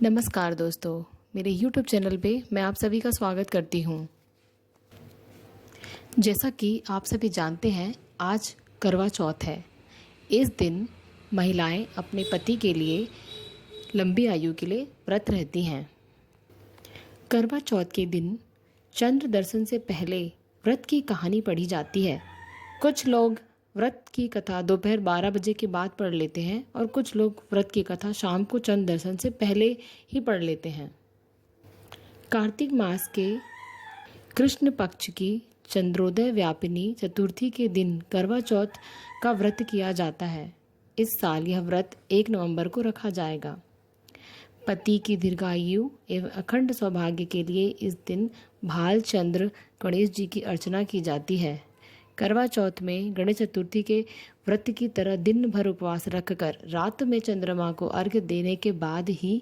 नमस्कार दोस्तों, मेरे YouTube चैनल पे मैं आप सभी का स्वागत करती हूँ। जैसा कि आप सभी जानते हैं, आज करवा चौथ है। इस दिन महिलाएं अपने पति के लिए लंबी आयु के लिए व्रत रहती हैं। करवा चौथ के दिन चंद्र दर्शन से पहले व्रत की कहानी पढ़ी जाती है। कुछ लोग व्रत की कथा दोपहर 12 बजे के बाद पढ़ लेते हैं और कुछ लोग व्रत की कथा शाम को चंद्र दर्शन से पहले ही पढ़ लेते हैं। कार्तिक मास के कृष्ण पक्ष की चंद्रोदय व्यापिनी चतुर्थी के दिन करवा चौथ का व्रत किया जाता है। इस साल यह व्रत 1 नवंबर को रखा जाएगा। पति की दीर्घायु एवं अखंड सौभाग्य के लिए इस दिन भाल चंद्र गणेश जी की अर्चना की जाती है। करवा चौथ में गणेश चतुर्थी के व्रत की तरह दिन भर उपवास रखकर रात में चंद्रमा को अर्घ्य देने के बाद ही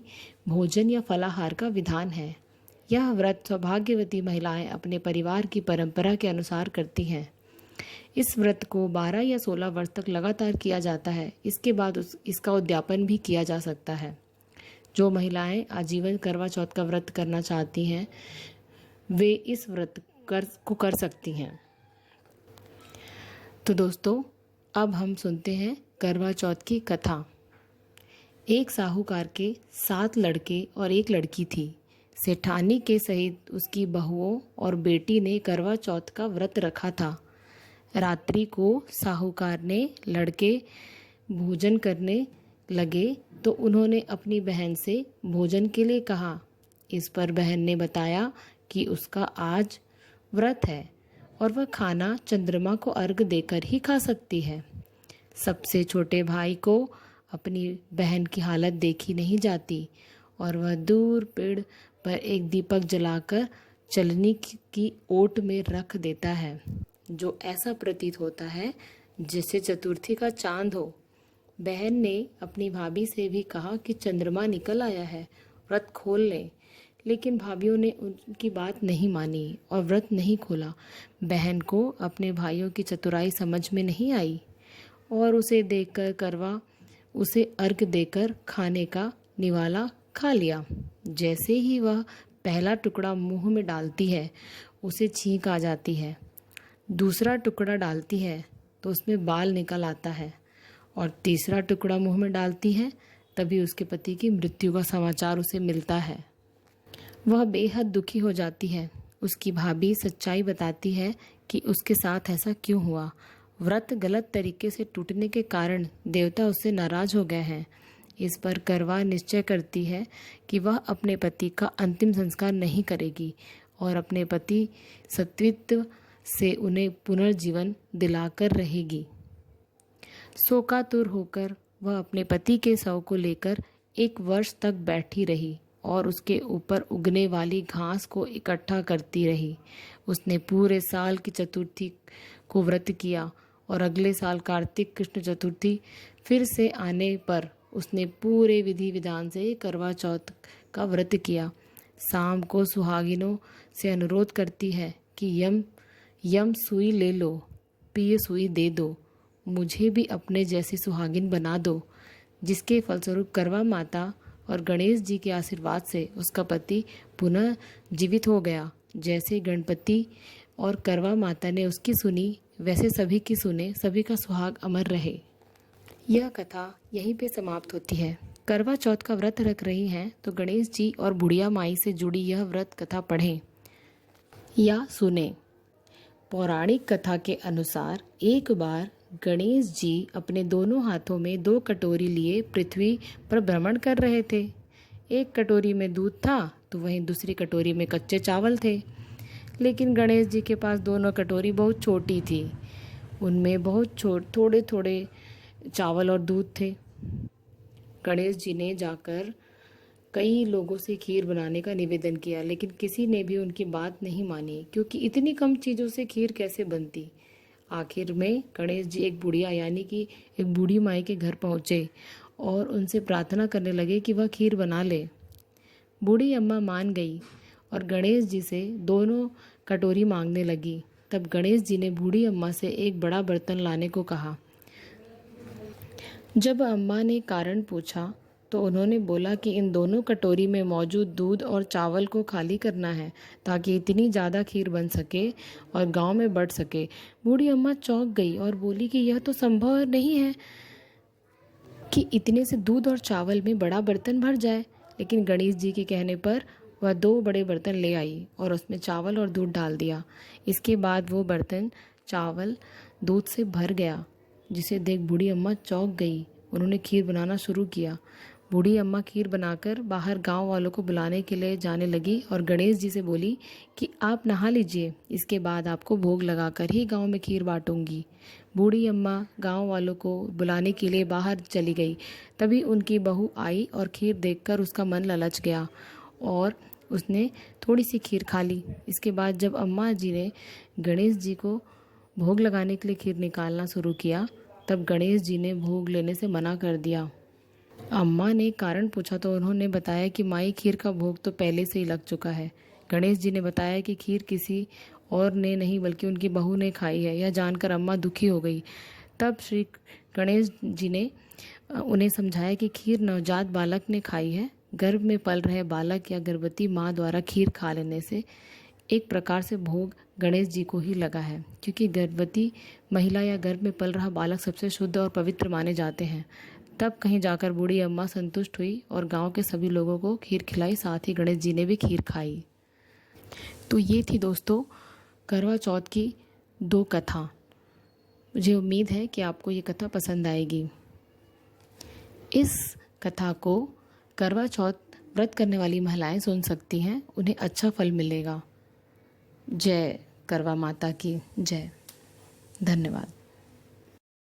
भोजन या फलाहार का विधान है। यह व्रत सौभाग्यवती महिलाएं अपने परिवार की परंपरा के अनुसार करती हैं। इस व्रत को 12 या 16 वर्ष तक लगातार किया जाता है। इसके बाद इसका उद्यापन भी किया जा सकता है। जो महिलाएं आजीवन करवा चौथ का व्रत करना चाहती हैं, वे इस व्रत को कर सकती हैं। तो दोस्तों, अब हम सुनते हैं करवा चौथ की कथा। एक साहूकार के 7 लड़के और 1 लड़की थी। सेठानी के सहित उसकी बहुओं और बेटी ने करवा चौथ का व्रत रखा था। रात्रि को साहूकार ने लड़के भोजन करने लगे तो उन्होंने अपनी बहन से भोजन के लिए कहा। इस पर बहन ने बताया कि उसका आज व्रत है और वह खाना चंद्रमा को अर्घ देकर ही खा सकती है। सबसे छोटे भाई को अपनी बहन की हालत देखी नहीं जाती और वह दूर पेड़ पर एक दीपक जलाकर चलनी की ओट में रख देता है, जो ऐसा प्रतीत होता है जैसे चतुर्थी का चांद हो। बहन ने अपनी भाभी से भी कहा कि चंद्रमा निकल आया है, व्रत खोल लें, लेकिन भाभीियों ने उनकी बात नहीं मानी और व्रत नहीं खोला। बहन को अपने भाइयों की चतुराई समझ में नहीं आई और उसे अर्घ देकर खाने का निवाला खा लिया। जैसे ही वह पहला टुकड़ा मुंह में डालती है, उसे छींक आ जाती है। दूसरा टुकड़ा डालती है तो उसमें बाल निकल आता है और तीसरा टुकड़ा मुंह में डालती है, तभी उसके पति की मृत्यु का समाचार उसे मिलता है। वह बेहद दुखी हो जाती है। उसकी भाभी सच्चाई बताती है कि उसके साथ ऐसा क्यों हुआ। व्रत गलत तरीके से टूटने के कारण देवता उससे नाराज हो गए हैं। इस पर करवा निश्चय करती है कि वह अपने पति का अंतिम संस्कार नहीं करेगी और अपने पति सत्वित्व से उन्हें पुनर्जीवन दिलाकर रहेगी। शोकातुर होकर वह अपने पति के शव को लेकर 1 वर्ष तक बैठी रही और उसके ऊपर उगने वाली घास को इकट्ठा करती रही। उसने पूरे साल की चतुर्थी को व्रत किया और अगले साल कार्तिक कृष्ण चतुर्थी फिर से आने पर उसने पूरे विधि विधान से करवा चौथ का व्रत किया। शाम को सुहागिनों से अनुरोध करती है कि यम सुई ले लो, पिए सुई दे दो, मुझे भी अपने जैसी सुहागिन बना दो। जिसके फलस्वरूप करवा माता और गणेश जी के आशीर्वाद से उसका पति पुनः जीवित हो गया। जैसे गणपति और करवा माता ने उसकी सुनी, वैसे सभी की सुने, सभी का सुहाग अमर रहे। यह कथा यहीं पे समाप्त होती है। करवा चौथ का व्रत रख रही हैं तो गणेश जी और बुढ़िया माई से जुड़ी यह व्रत कथा पढ़ें या सुने। पौराणिक कथा के अनुसार एक बार गणेश जी अपने दोनों हाथों में 2 कटोरी लिए पृथ्वी पर भ्रमण कर रहे थे। एक कटोरी में दूध था तो वहीं दूसरी कटोरी में कच्चे चावल थे। लेकिन गणेश जी के पास दोनों कटोरी बहुत छोटी थी, उनमें बहुत थोड़े थोड़े चावल और दूध थे। गणेश जी ने जाकर कई लोगों से खीर बनाने का निवेदन किया, लेकिन किसी ने भी उनकी बात नहीं मानी, क्योंकि इतनी कम चीज़ों से खीर कैसे बनती। आखिर में गणेश जी एक बुढ़िया यानी कि एक बूढ़ी माई के घर पहुँचे और उनसे प्रार्थना करने लगे कि वह खीर बना ले। बूढ़ी अम्मा मान गई और गणेश जी से दोनों कटोरी मांगने लगी। तब गणेश जी ने बूढ़ी अम्मा से एक बड़ा बर्तन लाने को कहा। जब अम्मा ने कारण पूछा तो उन्होंने बोला कि इन दोनों कटोरी में मौजूद दूध और चावल को खाली करना है ताकि इतनी ज़्यादा खीर बन सके और गांव में बढ़ सके। बूढ़ी अम्मा चौंक गई और बोली कि यह तो संभव नहीं है कि इतने से दूध और चावल में बड़ा बर्तन भर जाए। लेकिन गणेश जी के कहने पर वह 2 बड़े बर्तन ले आई और उसमें चावल और दूध डाल दिया। इसके बाद वो बर्तन चावल दूध से भर गया, जिसे देख बूढ़ी अम्मा चौंक गई। उन्होंने खीर बनाना शुरू किया। बूढ़ी अम्मा खीर बनाकर बाहर गांव वालों को बुलाने के लिए जाने लगी और गणेश जी से बोली कि आप नहा लीजिए, इसके बाद आपको भोग लगाकर ही गांव में खीर बांटूंगी। बूढ़ी अम्मा गांव वालों को बुलाने के लिए बाहर चली गई। तभी उनकी बहू आई और खीर देखकर उसका मन ललच गया और उसने थोड़ी सी खीर खा ली। इसके बाद जब अम्मा जी ने गणेश जी को भोग लगाने के लिए खीर निकालना शुरू किया, तब गणेश जी ने भोग लेने से मना कर दिया। अम्मा ने कारण पूछा तो उन्होंने बताया कि माई, खीर का भोग तो पहले से ही लग चुका है। गणेश जी ने बताया कि खीर किसी और ने नहीं बल्कि उनकी बहू ने खाई है। यह जानकर अम्मा दुखी हो गई। तब श्री गणेश जी ने उन्हें समझाया कि खीर नवजात बालक ने खाई है। गर्भ में पल रहे बालक या गर्भवती माँ द्वारा खीर खा लेने से एक प्रकार से भोग गणेश जी को ही लगा है, क्योंकि गर्भवती महिला या गर्भ में पल रहा बालक सबसे शुद्ध और पवित्र माने जाते हैं। तब कहीं जाकर बूढ़ी अम्मा संतुष्ट हुई और गांव के सभी लोगों को खीर खिलाई, साथ ही गणेश जी ने भी खीर खाई। तो ये थी दोस्तों करवा चौथ की 2 कथा। मुझे उम्मीद है कि आपको ये कथा पसंद आएगी। इस कथा को करवा चौथ व्रत करने वाली महिलाएं सुन सकती हैं, उन्हें अच्छा फल मिलेगा। जय करवा माता की जय। धन्यवाद।